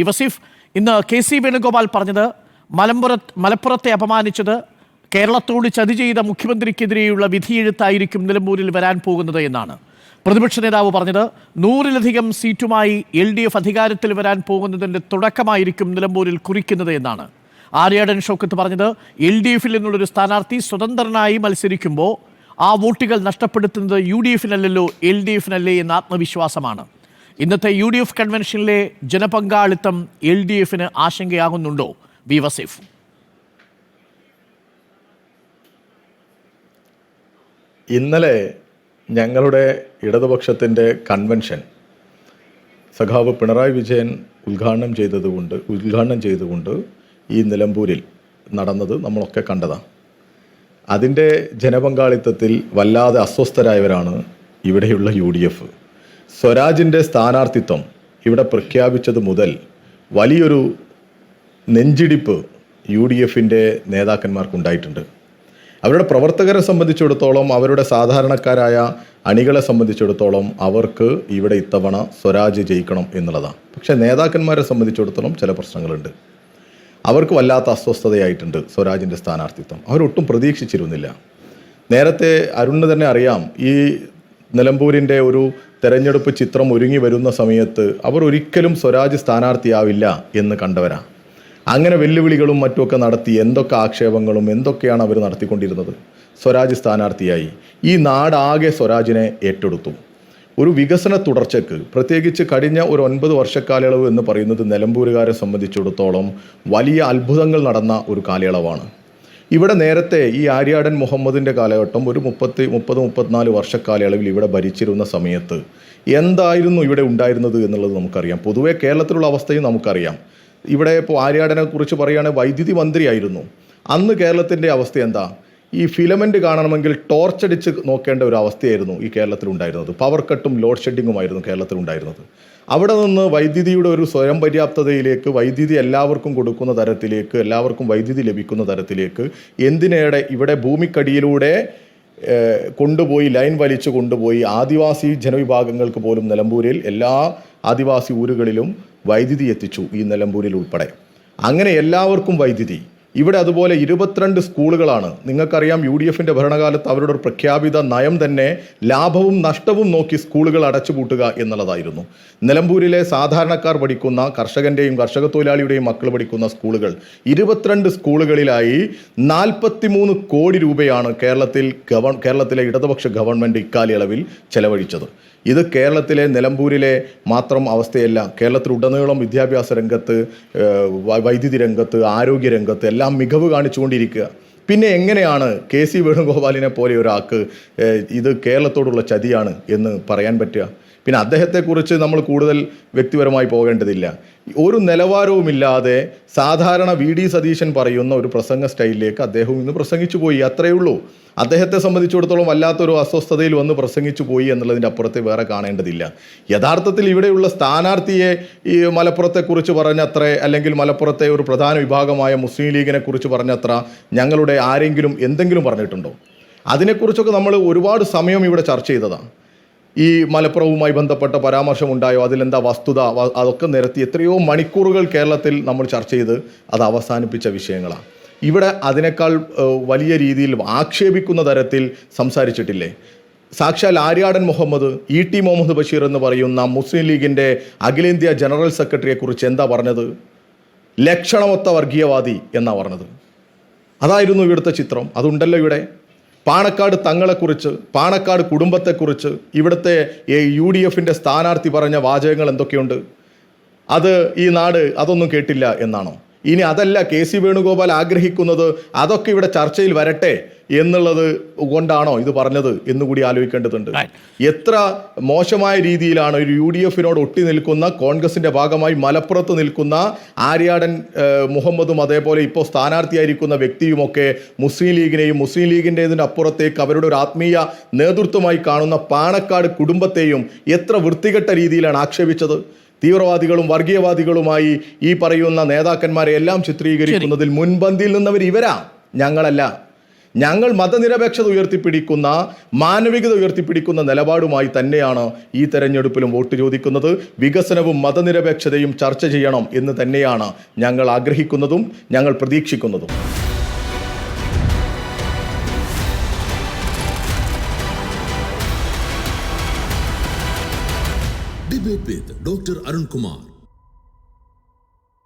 വസീഫ്, ഇന്ന് കെ.സി. വേണുഗോപാൽ പറഞ്ഞത് മലപ്പുറത്തെ അപമാനിച്ചത് കേരളത്തോട് ചതി ചെയ്ത മുഖ്യമന്ത്രിക്കെതിരെയുള്ള വിധിയെഴുത്തായിരിക്കും നിലമ്പൂരിൽ വരാൻ പോകുന്നത് എന്നാണ്. പ്രതിപക്ഷ നേതാവ് പറഞ്ഞത് 100-ലധികം സീറ്റുമായി LDF അധികാരത്തിൽ വരാൻ പോകുന്നതിൻ്റെ തുടക്കമായിരിക്കും നിലമ്പൂരിൽ കുറിക്കുന്നത് എന്നാണ്. ആര്യാടൻ ഷൗക്കത്ത് പറഞ്ഞത് LDF-ൽ നിന്നുള്ളൊരു സ്ഥാനാർത്ഥി സ്വതന്ത്രനായി മത്സരിക്കുമ്പോൾ ആ വോട്ടുകൾ നഷ്ടപ്പെടുത്തുന്നത് UDF-നല്ലല്ലോ LDF-നല്ലേ എന്ന ആത്മവിശ്വാസമാണ്. ഇന്നത്തെ UDF കൺവെൻഷനിലെ ജനപങ്കാളിത്തം LDF-ന് ആശങ്കയാകുന്നുണ്ടോ? വി വസീഫ്. ഇന്നലെ ഞങ്ങളുടെ ഇടതുപക്ഷത്തിൻ്റെ കൺവെൻഷൻ സഖാവ് പിണറായി വിജയൻ ഉദ്ഘാടനം ചെയ്തുകൊണ്ട് ഈ നിലമ്പൂരിൽ നടന്നത് നമ്മളൊക്കെ കണ്ടതാണ്. അതിൻ്റെ ജനപങ്കാളിത്തത്തിൽ വല്ലാതെ അസ്വസ്ഥരായവരാണ് ഇവിടെയുള്ള UDF. സ്വരാജിൻ്റെ സ്ഥാനാർത്ഥിത്വം ഇവിടെ പ്രഖ്യാപിച്ചത് മുതൽ വലിയൊരു നെഞ്ചിടിപ്പ് UDF-ൻ്റെ നേതാക്കന്മാർക്കുണ്ടായിട്ടുണ്ട്. അവരുടെ പ്രവർത്തകരെ സംബന്ധിച്ചിടത്തോളം, അവരുടെ സാധാരണക്കാരായ അണികളെ സംബന്ധിച്ചിടത്തോളം അവർക്ക് ഇവിടെ ഇത്തവണ സ്വരാജ് ജയിക്കണം എന്നുള്ളതാണ്. പക്ഷേ നേതാക്കന്മാരെ സംബന്ധിച്ചിടത്തോളം ചില പ്രശ്നങ്ങളുണ്ട്. അവർക്ക് വല്ലാത്ത അസ്വസ്ഥതയായിട്ടുണ്ട് സ്വരാജിൻ്റെ സ്ഥാനാർത്ഥിത്വം. അവരൊട്ടും പ്രതീക്ഷിച്ചിരുന്നില്ല. നേരത്തെ അരുണിന് തന്നെ അറിയാം, ഈ നിലമ്പൂരിൻ്റെ ഒരു തെരഞ്ഞെടുപ്പ് ചിത്രം ഒരുങ്ങി വരുന്ന സമയത്ത് അവർ ഒരിക്കലും സ്വരാജ് സ്ഥാനാർത്ഥിയാവില്ല എന്ന് കണ്ടവരാണ്. അങ്ങനെ വെല്ലുവിളികളും മറ്റുമൊക്കെ നടത്തി എന്തൊക്കെ ആക്ഷേപങ്ങളും എന്തൊക്കെയാണ് അവർ നടത്തിക്കൊണ്ടിരുന്നത്. സ്വരാജ് സ്ഥാനാർത്ഥിയായി ഈ നാടാകെ സ്വരാജിനെ ഏറ്റെടുത്തു. ഒരു വികസന തുടർച്ചയ്ക്ക്, പ്രത്യേകിച്ച് കഴിഞ്ഞ ഒരു 9 വർഷക്കാലയളവ് എന്ന് പറയുന്നത് നിലമ്പൂരുകാരെ സംബന്ധിച്ചിടത്തോളം വലിയ അത്ഭുതങ്ങൾ നടന്ന ഒരു കാലയളവാണ്. ഇവിടെ നേരത്തെ ഈ ആര്യാടൻ മുഹമ്മദിൻ്റെ കാലഘട്ടം ഒരു 30-34 വർഷക്കാലയളവിൽ ഇവിടെ ഭരിച്ചിരുന്ന സമയത്ത് എന്തായിരുന്നു ഇവിടെ ഉണ്ടായിരുന്നത് എന്നുള്ളത് നമുക്കറിയാം. പൊതുവെ കേരളത്തിലുള്ള അവസ്ഥയും നമുക്കറിയാം. ഇവിടെ ഇപ്പോൾ ആര്യാടനെ കുറിച്ച് പറയുകയാണെങ്കിൽ വൈദ്യുതി മന്ത്രിയായിരുന്നു. അന്ന് കേരളത്തിൻ്റെ അവസ്ഥ എന്താ? ഈ ഫിലമെൻ്റ് കാണണമെങ്കിൽ ടോർച്ചടിച്ച് നോക്കേണ്ട ഒരു അവസ്ഥയായിരുന്നു ഈ കേരളത്തിലുണ്ടായിരുന്നത്. Power കട്ടും load ഷെഡിങ്ങുമായിരുന്നു കേരളത്തിലുണ്ടായിരുന്നത്. അവിടെ നിന്ന് വൈദ്യുതിയുടെ ഒരു സ്വയം പര്യാപ്തതയിലേക്ക്, വൈദ്യുതി എല്ലാവർക്കും കൊടുക്കുന്ന തരത്തിലേക്ക്, എല്ലാവർക്കും വൈദ്യുതി ലഭിക്കുന്ന തരത്തിലേക്ക്, എന്തിനേറെ ഇവിടെ ഭൂമിക്കടിയിലൂടെ കൊണ്ടുപോയി ലൈൻ വലിച്ചു കൊണ്ടുപോയി ആദിവാസി ജനവിഭാഗങ്ങൾക്ക് പോലും നിലമ്പൂരിൽ എല്ലാ ആദിവാസി ഊരുകളിലും വൈദ്യുതി എത്തിച്ചു, ഈ നിലമ്പൂരിൽ ഉൾപ്പെടെ. അങ്ങനെ എല്ലാവർക്കും വൈദ്യുതി. ഇവിടെ അതുപോലെ 22 സ്കൂളുകളാണ്. നിങ്ങൾക്കറിയാം, UDF-ൻ്റെ ഭരണകാലത്ത് അവരുടെ ഒരു പ്രഖ്യാപിത നയം തന്നെ ലാഭവും നഷ്ടവും നോക്കി സ്കൂളുകൾ അടച്ചുപൂട്ടുക എന്നുള്ളതായിരുന്നു. നിലമ്പൂരിലെ സാധാരണക്കാർ പഠിക്കുന്ന, കർഷകൻ്റെയും കർഷക തൊഴിലാളിയുടെയും മക്കൾ പഠിക്കുന്ന സ്കൂളുകൾ 22 സ്കൂളുകളിലായി 43 കോടി രൂപയാണ് കേരളത്തിലെ ഇടതുപക്ഷ ഗവൺമെൻറ് ഇക്കാലയളവിൽ ചെലവഴിച്ചത്. ഇത് കേരളത്തിലെ നിലമ്പൂരിലെ മാത്രം അവസ്ഥയല്ല. കേരളത്തിലുടനീളം വിദ്യാഭ്യാസ രംഗത്ത്, വൈദ്യുതി രംഗത്ത്, ആരോഗ്യ രംഗത്ത് എല്ലാം മികവ് കാണിച്ചുകൊണ്ടിരിക്കുക. പിന്നെ എങ്ങനെയാണ് കെ.സി. വേണുഗോപാലിനെ പോലെ ഒരാൾക്ക് ഇത് കേരളത്തോടുള്ള ചതിയാണ് എന്ന് പറയാൻ പറ്റുക? പിന്നെ അദ്ദേഹത്തെക്കുറിച്ച് നമ്മൾ കൂടുതൽ വ്യക്തിപരമായി പോകേണ്ടതില്ല. ഒരു നിലവാരവുമില്ലാതെ സാധാരണ VD സതീശൻ പറയുന്ന ഒരു പ്രസംഗ സ്റ്റൈലിലേക്ക് അദ്ദേഹം ഇന്ന് പ്രസംഗിച്ചു പോയി. അത്രയേ ഉള്ളൂ. അദ്ദേഹത്തെ സംബന്ധിച്ചിടത്തോളം വല്ലാത്തൊരു അസ്വസ്ഥതയിൽ വന്ന് പ്രസംഗിച്ചു പോയി എന്നുള്ളതിൻ്റെ അപ്പുറത്തെ വേറെ കാണേണ്ടതില്ല. യഥാർത്ഥത്തിൽ ഇവിടെയുള്ള സ്ഥാനാർത്ഥിയെ ഈ മലപ്പുറത്തെക്കുറിച്ച് പറഞ്ഞത്ര, അല്ലെങ്കിൽ മലപ്പുറത്തെ ഒരു പ്രധാന വിഭാഗമായ മുസ്ലിം ലീഗിനെ കുറിച്ച് പറഞ്ഞത്ര ഞങ്ങളുടെ ആരെങ്കിലും എന്തെങ്കിലും പറഞ്ഞിട്ടുണ്ടോ? അതിനെക്കുറിച്ചൊക്കെ നമ്മൾ ഒരുപാട് സമയം ഇവിടെ ചർച്ച ചെയ്തതാണ്. ഈ മലപ്പുറവുമായി ബന്ധപ്പെട്ട പരാമർശമുണ്ടായോ, അതിലെന്താ വസ്തുത, അതൊക്കെ നിരത്തി എത്രയോ മണിക്കൂറുകൾ കേരളത്തിൽ നമ്മൾ ചർച്ച ചെയ്ത് അത് അവസാനിപ്പിച്ച വിഷയങ്ങളാണ്. ഇവിടെ അതിനേക്കാൾ വലിയ രീതിയിൽ ആക്ഷേപിക്കുന്ന തരത്തിൽ സംസാരിച്ചിട്ടില്ലേ? സാക്ഷാൽ ആര്യാടൻ മുഹമ്മദ്, ET മുഹമ്മദ് ബഷീർ എന്ന് പറയുന്ന മുസ്ലിം ലീഗിൻ്റെ അഖിലേന്ത്യാ ജനറൽ സെക്രട്ടറിയെക്കുറിച്ച് എന്താ പറഞ്ഞത്? ലക്ഷണമൊത്ത വർഗീയവാദി എന്നാണ് പറഞ്ഞത്. അതായിരുന്നു ഇവിടുത്തെ ചിത്രം. അതുണ്ടല്ലോ ഇവിടെ. പാണക്കാട് തങ്ങളെക്കുറിച്ച്, പാണക്കാട് കുടുംബത്തെക്കുറിച്ച് ഇവിടുത്തെ UDF-ൻ്റെ സ്ഥാനാർത്ഥി പറഞ്ഞ വാചകങ്ങൾ എന്തൊക്കെയുണ്ട്? അത് ഈ നാട് അതൊന്നും കേട്ടില്ല എന്നാണോ? ഇനി അതല്ല കെ.സി. വേണുഗോപാൽ ആഗ്രഹിക്കുന്നത്, അതൊക്കെ ഇവിടെ ചർച്ചയിൽ വരട്ടെ എന്നുള്ളത് കൊണ്ടാണോ ഇത് പറഞ്ഞത് എന്നുകൂടി ആലോചിക്കേണ്ടതുണ്ട്. എത്ര മോശമായ രീതിയിലാണ് ഒരു UDF-നോട് ഒട്ടി നിൽക്കുന്ന, കോൺഗ്രസിൻ്റെ ഭാഗമായി മലപ്പുറത്ത് നിൽക്കുന്ന ആര്യാടൻ മുഹമ്മദും അതേപോലെ ഇപ്പോൾ സ്ഥാനാർത്ഥിയായിരിക്കുന്ന വ്യക്തിയുമൊക്കെ മുസ്ലിം ലീഗിനെയും, മുസ്ലിം ലീഗിൻ്റെതിൻ്റെ അപ്പുറത്തേക്ക് അവരുടെ ഒരു ആത്മീയ നേതൃത്വമായി കാണുന്ന പാണക്കാട് കുടുംബത്തെയും എത്ര വൃത്തികെട്ട രീതിയിലാണ് ആക്ഷേപിച്ചത്. തീവ്രവാദികളും വർഗീയവാദികളുമായി ഈ പറയുന്ന നേതാക്കന്മാരെ എല്ലാം ചിത്രീകരിക്കുന്നതിൽ മുൻപന്തിയിൽ നിന്നവർ ഇവരാ, ഞങ്ങളല്ല. ഞങ്ങൾ മതനിരപേക്ഷത ഉയർത്തിപ്പിടിക്കുന്ന, മാനവികത ഉയർത്തിപ്പിടിക്കുന്ന നിലപാടുമായി തന്നെയാണ് ഈ തെരഞ്ഞെടുപ്പിലും വോട്ട് ചോദിക്കുന്നത്. വികസനവും മതനിരപേക്ഷതയും ചർച്ച ചെയ്യണം എന്ന് തന്നെയാണ് ഞങ്ങൾ ആഗ്രഹിക്കുന്നതും ഞങ്ങൾ പ്രതീക്ഷിക്കുന്നതും. Debate with Dr. Arun Kumar.